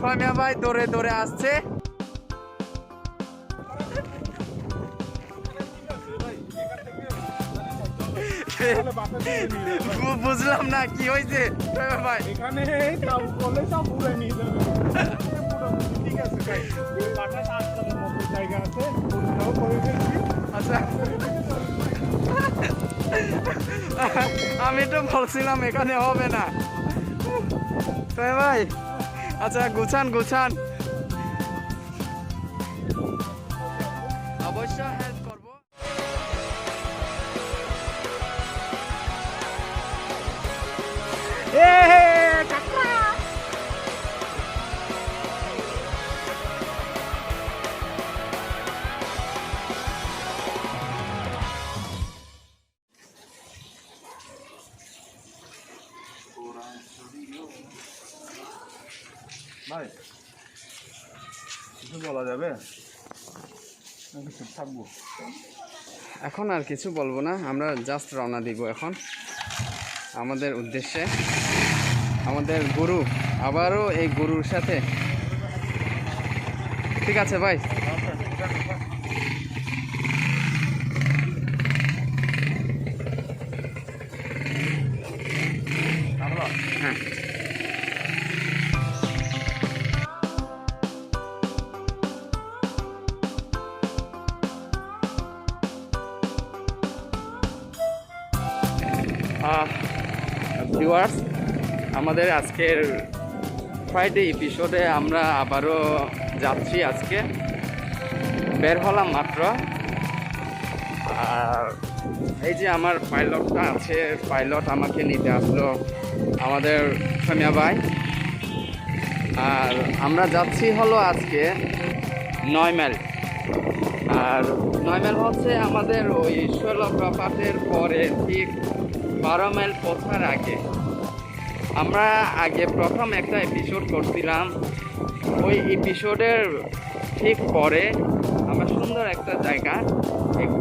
ফামিয়া ভাই দৌড়ে দৌড়ে আসছে। বুঝলাম না কি হয়েছে ভাই। এখানে সব উড়ে নিয়ে যাবে। ঠিক আছে ভাই, বাতাস আটকানোর মতো জায়গা আছে, ওটাও করে ফেলছি। আচ্ছা আমি তো বলছিলাম এখানে হবে না ভাই। আচ্ছা গুছান গুছান, অবশ্যই হেল্প করবো। ভাই কিছু বলা যাবে? থাকবো এখন আর কিছু বলবো না, আমরা জাস্ট রওনা দিব এখন আমাদের উদ্দেশ্যে। আমাদের গুরু, আবারও এই গুরুর সাথে। ঠিক আছে ভাই। হ্যাঁ ভিউয়ার্স, আমাদের আজকের ফ্রাইডে এপিসোডে আমরা আবারও যাচ্ছি। আজকে বের হলাম মাত্র। আর এই যে আমার পাইলটটা আছে, পাইলট আমাকে নিতে আসলো, আমাদের ফামিয়া ভাই। আর আমরা যাচ্ছি হলো আজকে 9 মাইল। আর 9 মাইল হচ্ছে আমাদের ওই শৈলপ্রপাতের পরে ঠিক 12 মাইল পৌঁছার আগে। আমরা আগে প্রথম একটা এপিসোড করছিলাম, ওই এপিসোডের ঠিক পরে আমরা সুন্দর একটা জায়গা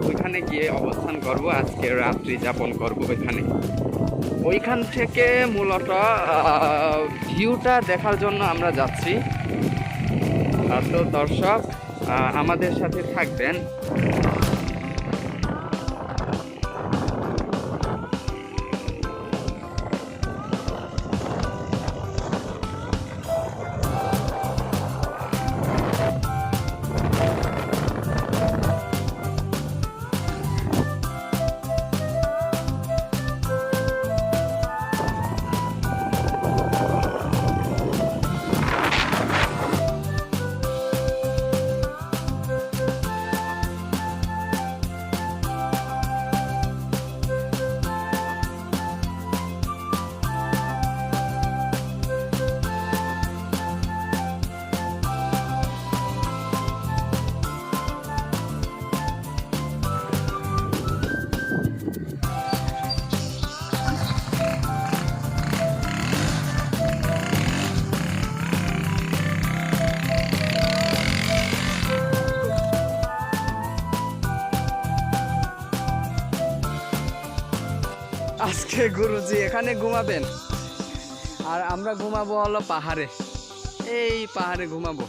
ওইখানে গিয়ে অবস্থান করব, আজকে রাত্রি যাপন করব ওইখানে। ওইখান থেকে মূলত ভিউটা দেখার জন্য আমরা যাচ্ছি। তো দর্শক আমাদের সাথে থাকবেন। আজকে গুরুজি এখানে ঘুমাবেন, আর আমরা ঘুমাবো হলো পাহাড়ে। এই পাহাড়ে ঘুমাবো।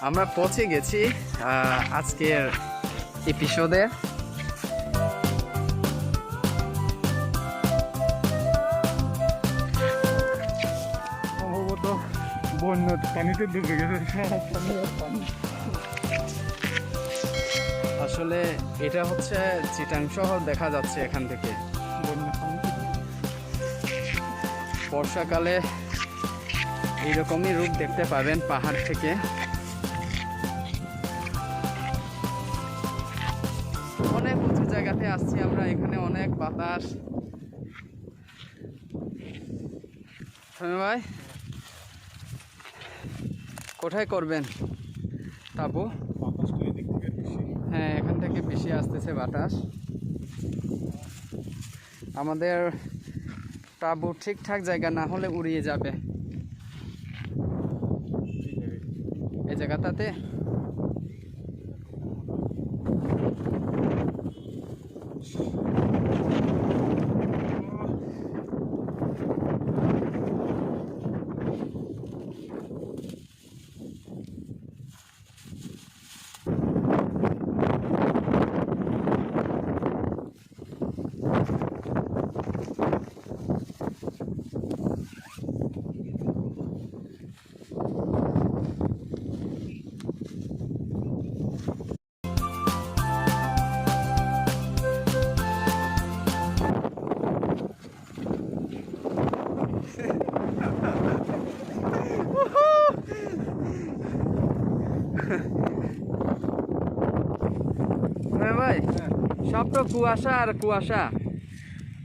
আমরা পৌঁছে গেছি আজকের এপিসোডে। সম্ভবত বন্য পানিতে ডুবে গেছে, পানি। আসলে এটা হচ্ছে চিটাং শহর দেখা যাচ্ছে এখান থেকে। বর্ষাকালে এইরকমই রূপ দেখতে পাবেন পাহাড় থেকে। অনেক উঁচু জায়গাতে আসছি আমরা, এখানে অনেক বাতাস। ভাই কোথায় করবেন তাবু? হ্যাঁ, এখান থেকে বেশি আসতেছে বাতাস। আমাদের তাবু ঠিকঠাক জায়গা না হলে উড়িয়ে যাবে এই জায়গাটাতে। হ্যাঁ ভাই, সব তো কুয়াশা আর কুয়াশা,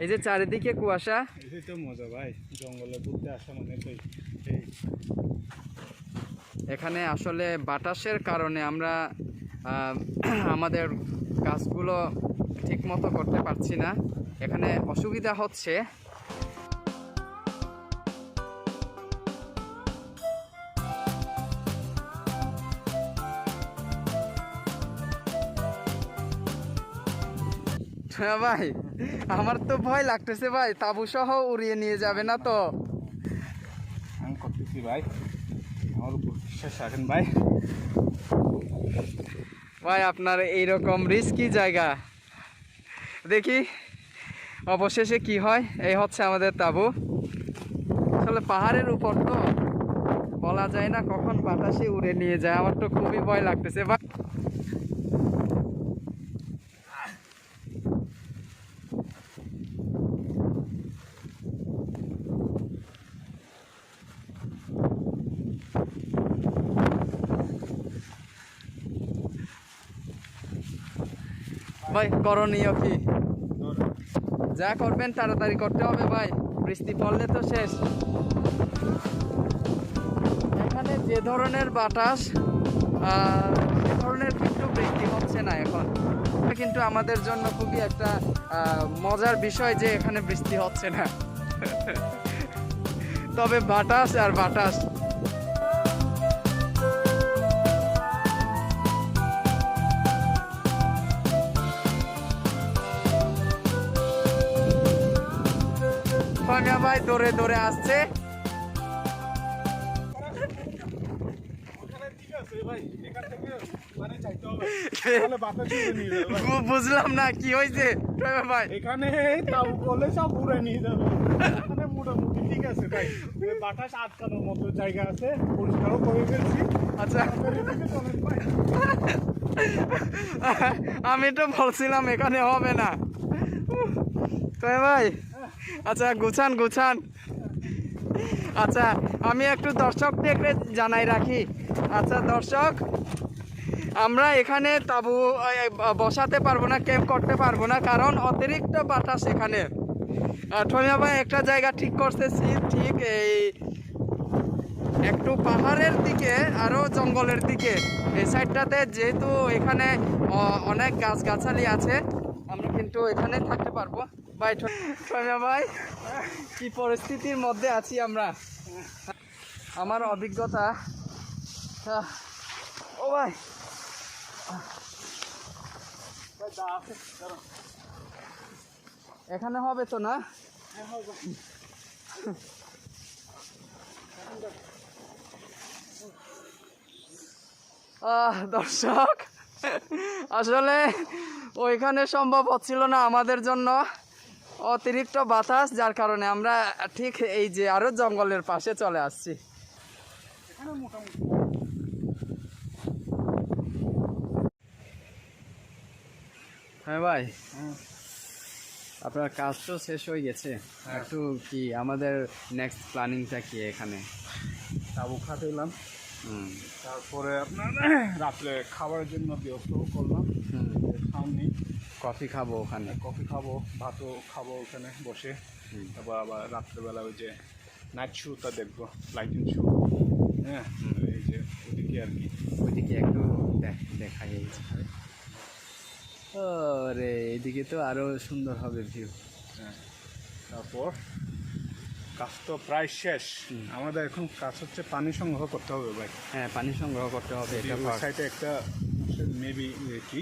এই যে চারিদিকে কুয়াশা। এটাই তো মজা ভাই, জঙ্গলে ঘুরতে আসা মানে তো এই। এখানে আসলে বাতাসের কারণে আমরা আমাদের কাজগুলো ঠিক মতো করতে পারছি না, এখানে অসুবিধা হচ্ছে। হ্যাঁ ভাই, আমার তো ভয় লাগতেছে ভাই, তাবু সহ উড়িয়ে নিয়ে যাবে না তো? আমি করতেছি ভাই, আমার উপর বিশ্বাস রাখেন ভাই। ভাই আপনার এইরকম রিস্কি জায়গা, দেখি অবশেষে কি হয়। এই হচ্ছে আমাদের তাবু। আসলে পাহাড়ের উপর তো বলা যায় না কখন বাতাসে উড়ে নিয়ে যায়, আমার তো খুবই ভয় লাগতেছে ভাই। ভাই করণীয় কি? যা করবেন তাড়াতাড়ি করতে হবে ভাই, বৃষ্টি পড়লে তো শেষ। এখানে যে ধরনের বাতাস সে ধরনের কিন্তু বৃষ্টি হচ্ছে না এখন, কিন্তু আমাদের জন্য খুবই একটা মজার বিষয় যে এখানে বৃষ্টি হচ্ছে না। তবে বাতাস আর বাতাস। ভাই দৌড়ে দৌড়ে আসছে। বুঝলাম না কি হয়েছে ভাই। এখানে তাবু করলে সব উড়ে নিয়ে যাবে, এখানে মোটামুটি ঠিক আছে ভাই, বাতাস আটকানোর মতো জায়গা আছে, পরিষ্কারও করে ফেলছি। আচ্ছা, আমি তো বলছিলাম এখানে হবে না তো ভাই। আচ্ছা গুছান গুছান। আচ্ছা আমি একটু দর্শকদেরকে জানাই রাখি। আচ্ছা দর্শক, আমরা এখানে তাবু বসাতে পারবো না, ক্যাম্প করতে পারবো না, কারণ অতিরিক্ত বাতাস এখানে। ঠমিয়া ভাই একটা জায়গা ঠিক করতেছি, ঠিক এই একটু পাহাড়ের দিকে আরো জঙ্গলের দিকে, এই সাইডটাতে যেহেতু এখানে অনেক গাছগাছালি আছে, আমরা কিন্তু এখানে থাকতে পারবো। ভাই ঠমিয়া ভাই, কি পরিস্থিতির মধ্যে আছি আমরা, আমার অভিজ্ঞতা। ও ভাই এখানে হবে তো না? দর্শক, আসলে ওইখানে সম্ভব হচ্ছিল না আমাদের জন্য, অতিরিক্ত বাতাস, যার কারণে আমরা ঠিক এই যে আরো জঙ্গলের পাশে চলে আসছি। হ্যাঁ ভাই, আপনার কাজ তো শেষ হয়ে গেছে, একটু কি আমাদের নেক্সট প্ল্যানিংটা কি? এখানে তাবু খাতে এলাম, তারপরে আপনার রাত্রে খাবারের জন্য ব্যবস্থাও করলাম। সামনে কফি খাবো, ওখানে কফি খাবো, ভাতও খাবো ওখানে বসে। তারপর আবার রাত্রেবেলা ওই যে নাইট শোটা দেখবো, লাইটিং শো। হ্যাঁ, এই যে ওইদিকে আর কি, ওইদিকে একটু দেখাই। ও রে, এইদিকে তো আরো সুন্দর হবে ভিউ। হ্যাঁ, তারপর কাজ তো প্রায় শেষ। আমাদের এখন কাজ হচ্ছে পানি সংগ্রহ করতে হবে ভাই। হ্যাঁ, পানি সংগ্রহ করতে হবে। এটা সাইডে একটা মেবি কি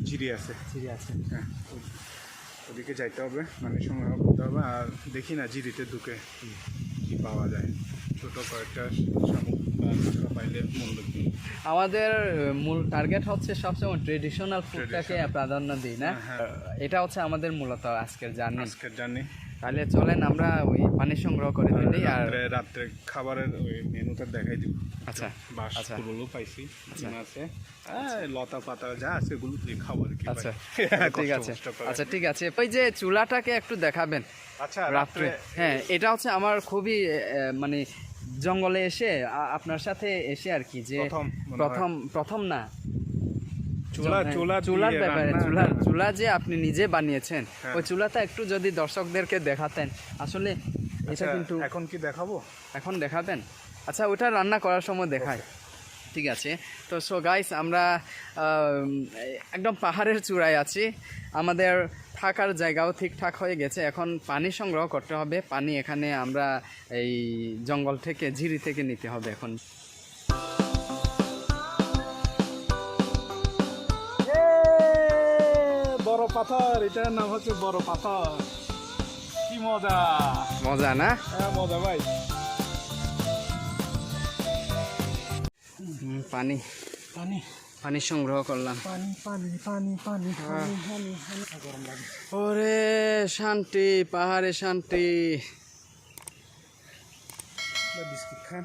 ঝিরি আছে। হ্যাঁ, ওদিকে যাইতে হবে, পানি সংগ্রহ করতে হবে। আর দেখি না ঝিরিতে ঢুকে কি পাওয়া যায়, ছোট কয়েকটা শামুক বা কাঁকড়া পাইলে মূল্য কি। আমাদের মূল টার্গেট হচ্ছে সবসময় ট্রেডিশনাল ফুডটাকে প্রাধান্য দিই না। এটা হচ্ছে আমাদের মূলত আজকের জার্নি। তাহলে চলেন আমরা ওই পানি সংগ্রহ করে ফেলি আর রাত্রে খাবারের ওই মেনুটা দেখাই দিব। আচ্ছা বাসগুলো পাইছি, ডিম আছে, লতা পাতা যা আছে এগুলো দিয়ে খাবার কি। আচ্ছা ঠিক আছে, আচ্ছা ঠিক আছে। ওই যে চুলাটাকে একটু দেখাবেন আচ্ছা রাত্রে। হ্যাঁ, এটা হচ্ছে আমার খুবই মানে জঙ্গলে এসে আপনার সাথে এসে আর কি যে প্রথম না চুলার ব্যাপারে, চুলা যে আপনি নিজে বানিয়েছেন, ওই চুলাটা একটু যদি দর্শকদেরকে দেখাতেন আসলে এটা কিন্তু। এখন কি দেখাবো? এখন দেখাবেন? আচ্ছা, ওটা রান্না করার সময় দেখায়। ঠিক আছে। তো সো গাইস, আমরা একদম পাহাড়ের চূড়ায় আছি। আমাদের থাকার জায়গাও ঠিকঠাক হয়ে গেছে। এখন পানি সংগ্রহ করতে হবে। পানি এখানে আমরা এই জঙ্গল থেকে, ঝিরি থেকে নিতে হবে এখন। বড় পাথর, এটার নাম হচ্ছে বড় পাথর। কি মজা! মজা না? হ্যাঁ মজা ভাই। পানি পানি পানি সংগ্রহ করলাম। পানি পানি পানি পানি পানি পানি গরম লাগে। ওরে শান্তি, পাহাড়ে শান্তি। বিস্কুট খান।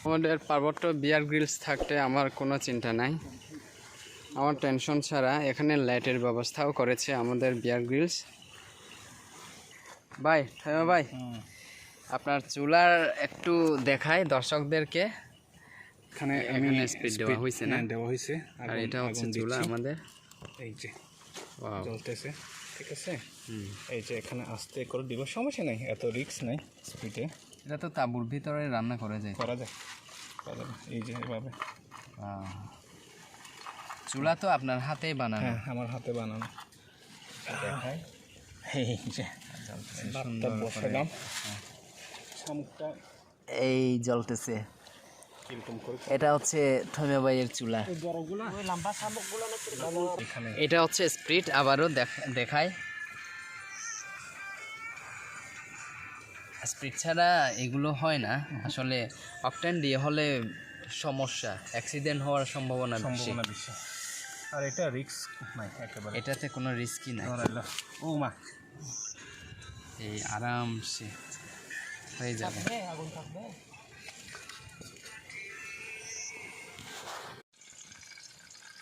আমাদের পার্বত্য বিয়ার গ্রিলস থাকতে আমার কোনো চিন্তা নাই, আমার টেনশন ছাড়া। এখানে লাইটের ব্যবস্থাও করেছে আমাদের বিয়ার গ্রিলস। ভাই, হ্যাঁ ভাই, আপনার চুলার একটু দেখাই দর্শকদেরকে। এখানে স্পিড দেওয়া হয়েছে না? দেওয়া হয়েছে। আর এটা হচ্ছে চুলা আমাদের। এই যে জ্বলতেছে, ঠিক আছে। এই যে এখানে আস্তে করে দিব, সমস্যা নাই, এত রিস্ক নাই স্পিডে। এটা তো তাঁবুর ভিতরে রান্না করা যায়। এই যে এভাবে। চুলা তো আপনার হাতেই বানানো? হ্যাঁ, আমার হাতে বানানো। দেখাই, এই যে ভাতটা বসালাম, শামুকটা এই জ্বলতেছে। কিরকম করে? এটা হচ্ছে থমিয়া ভাইয়ের চুলা। এটা হচ্ছে স্প্রিট। আবারও দেখায়, স্প্রিট ছাড়া এগুলো হয় না আসলে। অকটেন দিয়ে হলে সমস্যা, অ্যাক্সিডেন্ট হওয়ার সম্ভাবনা বেশি। আর এটা রিস্ক নাই একেবারে, এটাতে কোনো রিস্কই নাই। ও মা, এই আরামসে হয়ে যাবে। আগুন থাকবে।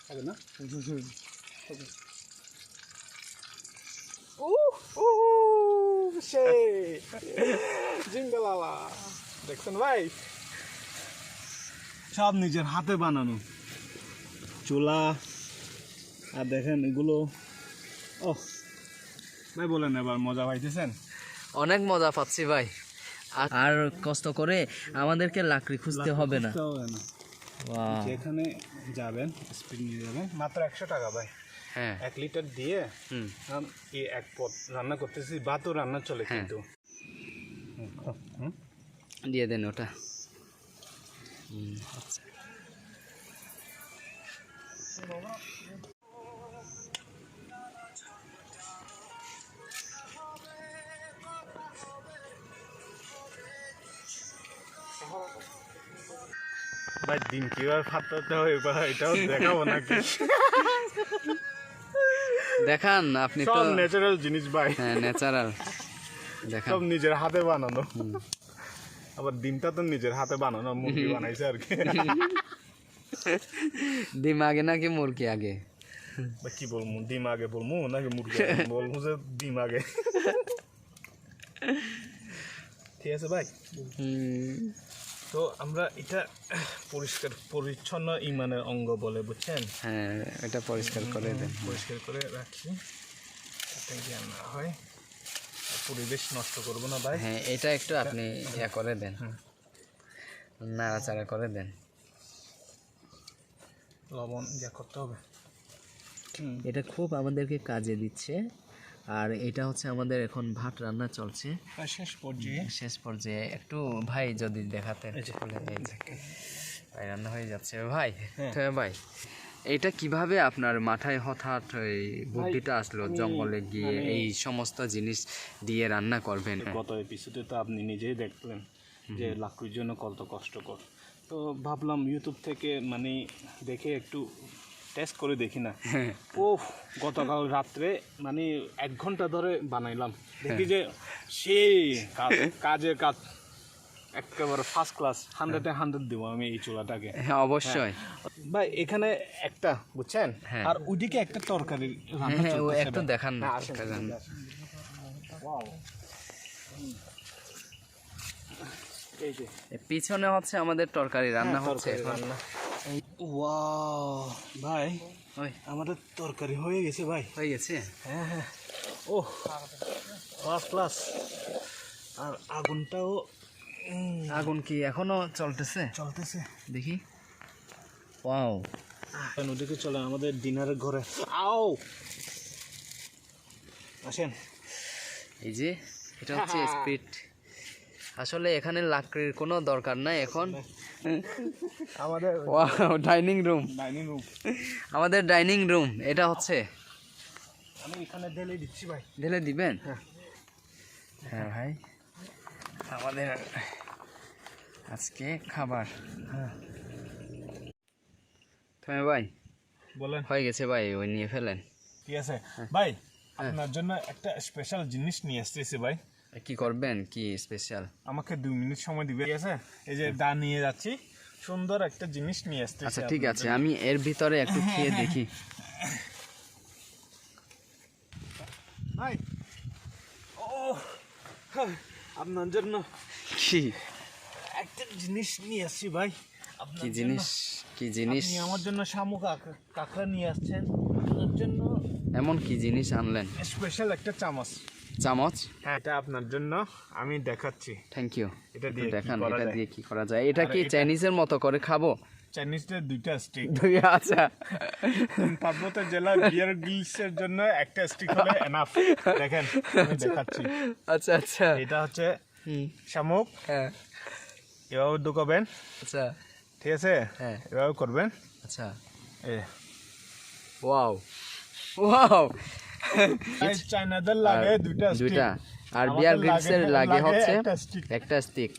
হবে না? জিঙ্গালালা দেখছেন ভাই, সব নিজের হাতে বানানো চুলা। আর দেখেন এগুলো, ও ভাই বলেন এবার মজা পাইতেছেন? অনেক মজা পাচ্ছি ভাই। আর কষ্ট করে আমাদেরকে লাকড়ি খুঁজতে হবে না। যেখানে যাবেন স্পিড নিয়ে যাবেন, মাত্র 100 টাকা ভাই। হ্যাঁ, 1 লিটার দিয়ে এই এক পদ রান্না করতেছি, ভাতও রান্না চলে। কিন্তু দিয়ে দেন ওটা। আচ্ছা, ভাই ডিম কিভাবে ফাটাতে হয় এটাও দেখাবো নাকি? দেখান আপনি তো। সব ন্যাচারাল জিনিস ভাই। হ্যাঁ, ন্যাচারাল। দেখান, সব নিজের হাতে বানানো। আবার ডিমটা তো নিজের হাতে বানানো, মুরগি বানাইছে আর কি। ডিম আগে নাকি মুরগি আগে? কি বলবো, ডিম আগে বলবো নাকি মুরগি বলবো? যে ডিম আগে। ঠিক আছে ভাই। তো আমরা এটা পরিষ্কার পরিচ্ছন্ন ইমানের অঙ্গ বলে, বুঝছেন? হ্যাঁ, এটা পরিষ্কার করে দেন। পরিষ্কার করে রাখি, যাতে জ্ঞান না হয়। পরিবেশ নষ্ট করবো না ভাই। হ্যাঁ, এটা একটু আপনি ইয়া করে দেন, নাড়াচাড়া করে দেন। লবণ ইয়া করতে হবে। এটা খুব আমাদেরকে কাজে দিচ্ছে। আর এটা হচ্ছে আমাদের এখন ভাত রান্না চলছে শেষ পর্যায়ে। একটু ভাই যদি দেখাতেন। ভাই রান্না হয়ে যাচ্ছে ভাই। ভাই, এটা কিভাবে আপনার মাথায় হঠাৎ এই বুদ্ধিটা আসলো জঙ্গলে গিয়ে এই সমস্ত জিনিস দিয়ে রান্না করবেন? গত এপিসোডে তো আপনি নিজেই দেখলেন যে লাকড়ির জন্য কত কষ্টকর। তো ভাবলাম ইউটিউব থেকে মানে দেখে একটু টেস্ট করে দেখি না। ও গতকাল রাত্রে মানে 1 ঘন্টা ধরে বানাইলাম, দেখি যে সেই কাজের কাজ একেবারে ফার্স্ট ক্লাস, 100-এ 100 দিব আমি এই চুলাটাকে। হ্যাঁ অবশ্যই ভাই এখানে একটা বুঝছেন, আর ওইদিকে একটা তরকারি রান্না চলতেছে। একটু দেখান না। এই যে পিছনে হচ্ছে আমাদের তরকারি রান্না হচ্ছে এখন। ওয়াও ভাই, ওই আমাদের তরকারি হয়ে গেছে ভাই। হয়ে গেছে? হ্যাঁ হ্যাঁ, ও ফার্স্ট ক্লাস। আর আগুনটাও, আগুন কি এখনো চলতেছে? চলতেছে দেখি। ওয়াও, ওদিকে চলে আমাদের ডিনারের ঘরে। আও আসেন। এই যে এটা হচ্ছে স্পিড। আসলে এখানে লাকড়ির কোনো দরকার নাই এখন। আমাদের ওয়াও, ডাইনিং রুম। আমাদের ডাইনিং রুম এটা হচ্ছে। আমি এখানে ঢেলে দিচ্ছি ভাই। ঢেলে দিবেন? হ্যাঁ ভাই, আমাদের আজকে খাবার। তুমি ভাই বলেন। হয়ে গেছে ভাই, ওই নিয়ে ফেলেন। ঠিক আছে ভাই, আপনার জন্য একটা স্পেশাল জিনিস নিয়ে আসতেছি ভাই। কি করবেন? কি স্পেশাল? আমাকে 2 মিনিট সময় দিবে। ঠিক আছে, এই যে দা নিয়ে যাচ্ছি, সুন্দর একটা জিনিস নিয়ে আসতেছি। আচ্ছা ঠিক আছে, আমি এর ভিতরে একটু খেয়ে দেখি। ভাই ও আপনার জন্য কি একটা জিনিস নিয়ে আসছি ভাই। কি জিনিস? কি জিনিস? আপনি আমার জন্য শামুক কাঁকড়া নিয়ে আসছেন, আপনার জন্য এমন কি জিনিস আনলেন? স্পেশাল একটা চামচ। চামচ? হ্যাঁ, এটা আপনার জন্য আমি দেখাচ্ছি। Thank you. এটা দিয়ে দেখান, এটা দিয়ে কি করা যায়? এটা কি চাইনিজের মতো করে খাবো? চাইনিজের 2টা স্টিক। আচ্ছা, পার্বত্য জেলা বিয়ার গ্রিলসের জন্য একটা স্টিক হলে এনাফ। দেখেন আমি দেখাচ্ছি। আচ্ছা আচ্ছা, এটা হচ্ছে শামুক। হ্যাঁ এভাবে ঢুকাবেন। আচ্ছা ঠিক আছে, হ্যাঁ এভাবে করবেন। আচ্ছা, এই ওয়াও ওয়াও। চাইনাদের লাগে 2টা স্টিক, দুইটা, আর বিয়ার গ্রিলসের লাগে হচ্ছে একটা স্টিক।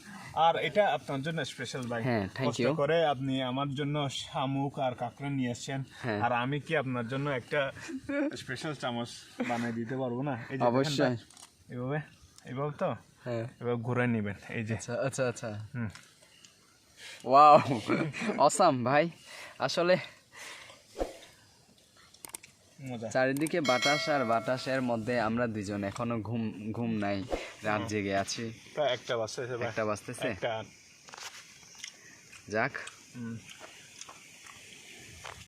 আর এটা আপনার জন্য স্পেশাল ভাই। হ্যাঁ, থ্যাংক ইউ। করে আপনি আমার জন্য শামুক আর কাঁকড়া নিয়ে আসছেন, আর আমি কি আপনার জন্য একটা স্পেশাল চামচ বানিয়ে দিতে পারবো না? এই যে অবশ্যই। এভাবে এভাবে তো, হ্যাঁ এভাবে ঘুরে নেবেন। এই যে আচ্ছা আচ্ছা আচ্ছা, ওয়াও অসাম ভাই। আসলে মজা। চারিদিকে বাতাস আর বাতাসের মধ্যে আমরা দুজন এখনো ঘুম নাই, রাত জেগে আছি। একটা বাজতেছে ভাই, একটা বাজতেছে। একটা। যাক,